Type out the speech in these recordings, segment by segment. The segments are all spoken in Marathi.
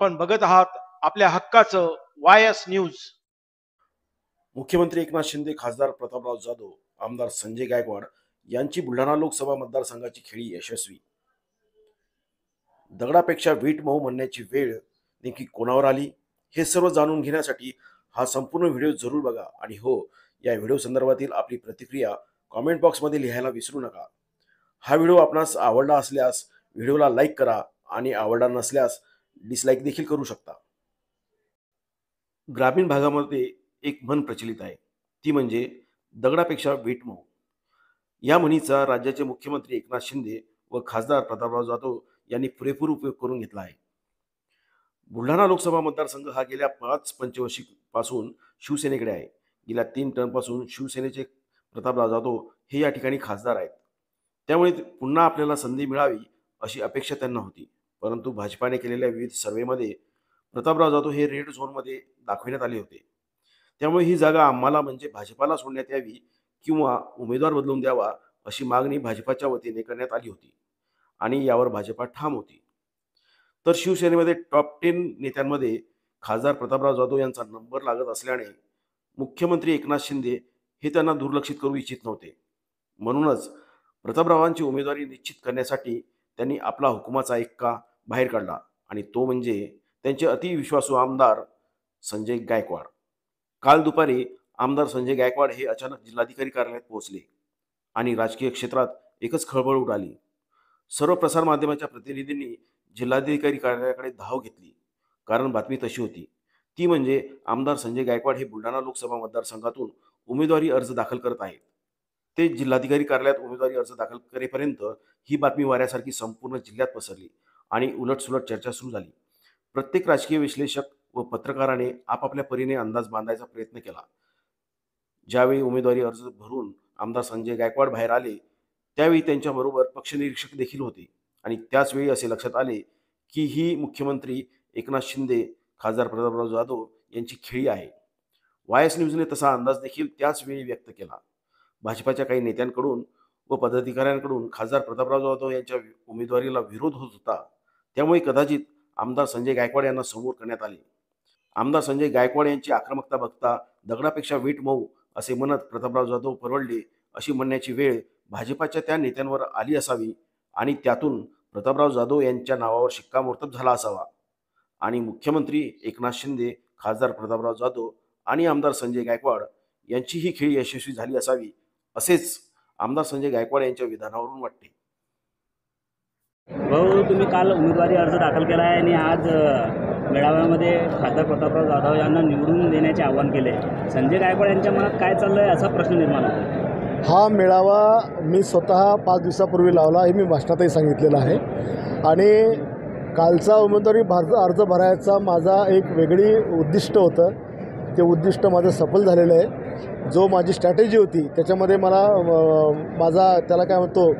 आपण बघत आहात आपल्या हक्काचं वायस न्यूज। मुख्यमंत्री एकनाथ शिंदे, खासदार प्रतापराव जाधव, आमदार संजय गायकवाड यांची बुलढाणा लोकसभा मतदारसंघाची खेळी यशस्वी। दगडापेक्षा वीट मऊ म्हणण्याची वेळ नेमकी कोणावर आली हे सर्व जाणून घेण्यासाठी हा संपूर्ण व्हिडिओ जरूर बघा। आणि हो, या व्हिडिओ संदर्भातील आपली प्रतिक्रिया कमेंट बॉक्समध्ये लिहायला विसरू नका। हा व्हिडिओ आपणास आवडला असल्यास व्हिडिओला लाईक करा आणि आवडला नसल्यास डिसलाईक देखील करू शकता। ग्रामीण भागामध्ये एक म्हण प्रचलित आहे, ती म्हणजे दगडापेक्षा वीट मऊ। या म्हणीचा राज्याचे मुख्यमंत्री एकनाथ शिंदे व खासदार प्रतापराव जाधव यांनी पुरेपूर उपयोग करून घेतला आहे। बुलढाणा लोकसभा मतदारसंघ हा गेल्या 5 पंचवर्षीपासून शिवसेनेकडे आहे। गेल्या 3 टर्मपासून शिवसेनेचे प्रतापराव जाधव हे या ठिकाणी खासदार आहेत, त्यामुळे पुन्हा आपल्याला संधी मिळावी अशी अपेक्षा त्यांना होती। परंतु भाजपाने केलेल्या विविध सर्वेमध्ये प्रतापराव जाधव हे रेड झोनमध्ये दाखविण्यात आले होते। त्यामुळे ही जागा आम्हाला म्हणजे भाजपाला सोडण्यात यावी किंवा उमेदवार बदलून द्यावा अशी मागणी भाजपाच्या वतीने करण्यात आली होती आणि यावर भाजपा ठाम होती। तर शिवसेनेमध्ये टॉप 10 नेत्यांमध्ये खासदार प्रतापराव जाधव यांचा नंबर लागत असल्याने मुख्यमंत्री एकनाथ शिंदे हे त्यांना दुर्लक्षित करू इच्छित नव्हते। म्हणूनच प्रतापरावांची उमेदवारी निश्चित करण्यासाठी त्यांनी आपला हुकुमाचा एक्का बाहेर काढला आणि तो म्हणजे त्यांचे अतिविश्वासू आमदार संजय गायकवाड। काल दुपारी आमदार संजय गायकवाड हे अचानक जिल्हाधिकारी कार्यालयात पोहोचले आणि राजकीय क्षेत्रात एकच खळबळ उडाली। सर्व प्रसार माध्यमाच्या प्रतिनिधींनी जिल्हाधिकारी कार्यालयाकडे धाव घेतली, कारण बातमी तशी होती, ती म्हणजे आमदार संजय गायकवाड हे बुलढाणा लोकसभा मतदारसंघातून उमेदवारी अर्ज दाखल करत आहेत। ते जिल्हाधिकारी कार्यालयात उमेदवारी अर्ज दाखल करेपर्यंत ही बातमी वाऱ्यासारखी संपूर्ण जिल्ह्यात पसरली आणि उलटसुलट चर्चा सुरू झाली। प्रत्येक राजकीय विश्लेषक व पत्रकाराने आपापल्या परीने अंदाज बांधायचा प्रयत्न केला। ज्यावेळी उमेदवारी अर्ज भरून आमदार संजय गायकवाड बाहेर आले, त्यावेळी त्यांच्याबरोबर पक्षनिरीक्षक देखील होते आणि त्याच वेळी असे लक्षात आले की ही मुख्यमंत्री एकनाथ शिंदे, खासदार प्रतापराव जाधव यांची खेळी आहे। वायस न्यूजने तसा अंदाज देखील त्याच वेळी व्यक्त केला। भाजपाच्या काही नेत्यांकडून व पदाधिकाऱ्यांकडून खासदार प्रतापराव जाधव यांच्या उमेदवारीला विरोध होत होता, त्यामुळे कदाचित आमदार संजय गायकवाड यांना समोर करण्यात आले। आमदार संजय गायकवाड यांची आक्रमकता बघता दगडापेक्षा वीट मऊ असे म्हणत प्रतापराव जाधव परवडले अशी म्हणण्याची वेळ भाजपाच्या त्या नेत्यांवर आली असावी आणि त्यातून प्रतापराव जाधव यांच्या नावावर शिक्कामोर्तब झाला असावा आणि मुख्यमंत्री एकनाथ शिंदे, खासदार प्रतापराव जाधव आणि आमदार संजय गायकवाड यांची ही खेळी यशस्वी झाली असावी, असेच आमदार संजय गायकवाड यांच्या विधानावरून वाटते। भाऊ, तुम्ही काल उमेदवारी अर्ज दाखल केला आहे आणि आज मेळाव्यामध्ये खासदार प्रतापराव जाधव यांना निवडून देण्याचे आवाहन केले। संजय गायकवाड यांच्या मनात काय चाललंय असा प्रश्न निर्माण होतो। हा मेळावा मी स्वतः 5 दिवसापूर्वी लावला हे मी भाषणातही सांगितलेलं आहे आणि कालचा उमेदवारी अर्ज भरायचा माझा एक वेगळी उद्दिष्ट होतं। ते उद्दिष्ट माझं सफल झालेलं आहे। जो माझी स्ट्रॅटेजी होती त्याच्यामध्ये मला माझा त्याला काय म्हणतो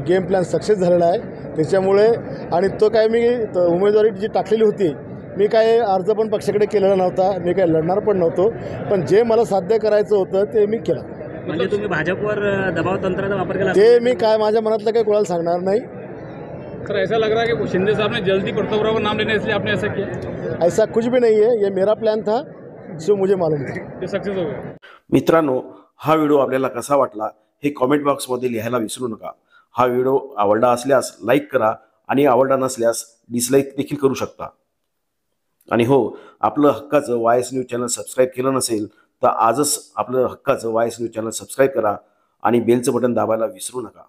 गेम प्लॅन सक्सेस झालेला आहे। त्याच्यामुळे आणि तो काय मी उमेदवारी जी टाकलेली होती, मी काय अर्ज पण पक्षाकडे केलेला नव्हता, मी काय लढणार पण नव्हतो, पण जे मला साध्य करायचं होतं ते मी केलं। म्हणजे तुम्ही भाजपवर दबाव तंत्राचा वापर केला? ते मी काय माझ्या मनातलं काही कोणाला सांगणार नाही। सर, ऐसा लग रहा है कि शिंदे साहब ने जल्दी प्रतापराव का नाम लेने इसलिए आपने ऐसा किया? ऐसा कुछ भी नहीं है, ये मेरा प्लान था जो मुझे मालूम था, ये सक्सेस हो गया। मित्रांनो, हा व्हिडिओ आपल्याला कसा वाटला हे कमेंट बॉक्समध्ये लिहायला विसरू नका। हा व्हिडिओ आवडला असल्यास लाईक करा आणि आवडला नसल्यास डिसलाईक देखील करू शकता। आणि हो, आपलं हक्काचं वायस न्यूज चॅनल सबस्क्राईब केलं नसेल तर आजच आपलं हक्काचं वायस न्यूज चॅनल सबस्क्राईब करा आणि बेलचं बटन दाबायला विसरू नका।